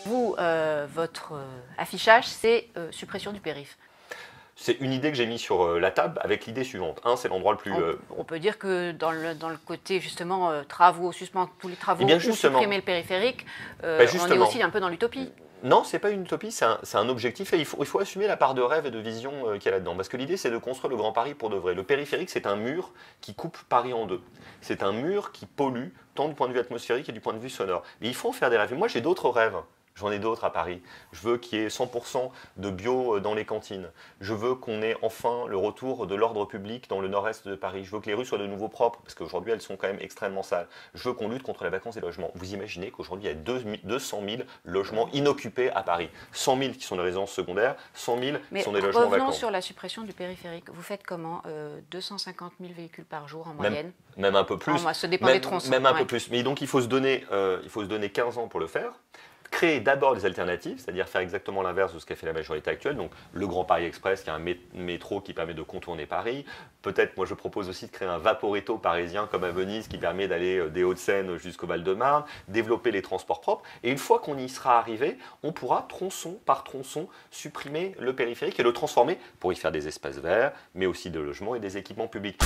Vous, votre affichage, c'est suppression du périph'. C'est une idée que j'ai mise sur la table avec l'idée suivante. Un, c'est l'endroit le plus... On peut dire que dans le côté justement travaux, suspendre tous les travaux Eh bien, ou justement. supprimer le périphérique, on est justement. aussi un peu dans l'utopie. Non, c'est pas une utopie, c'est un objectif et il faut assumer la part de rêve et de vision qu'il y a là-dedans. Parce que l'idée, c'est de construire le Grand Paris pour de vrai. Le périphérique, c'est un mur qui coupe Paris en deux. C'est un mur qui pollue, tant du point de vue atmosphérique et du point de vue sonore. Mais il faut en faire des rêves. Et moi, j'ai d'autres rêves. J'en ai d'autres à Paris. Je veux qu'il y ait 100% de bio dans les cantines. Je veux qu'on ait enfin le retour de l'ordre public dans le nord-est de Paris. Je veux que les rues soient de nouveau propres, parce qu'aujourd'hui elles sont quand même extrêmement sales. Je veux qu'on lutte contre la vacance des logements. Vous imaginez qu'aujourd'hui il y a 200 000 logements inoccupés à Paris. 100 000 qui sont des résidences secondaires, 100 000 qui sont des logements vacants. Revenons sur la suppression du périphérique. Vous faites comment 250 000 véhicules par jour en moyenne? Même un peu plus. Ça dépend des tronçons. Même un peu plus. Mais donc il faut se donner 15 ans pour le faire. Créer d'abord des alternatives, c'est-à-dire faire exactement l'inverse de ce qu'a fait la majorité actuelle. Donc le Grand Paris Express, qui est un métro qui permet de contourner Paris. Peut-être, moi je propose aussi de créer un Vaporetto parisien comme à Venise qui permet d'aller des Hauts-de-Seine jusqu'au Val-de-Marne, développer les transports propres. Et une fois qu'on y sera arrivé, on pourra tronçon par tronçon supprimer le périphérique et le transformer pour y faire des espaces verts, mais aussi des logements et des équipements publics.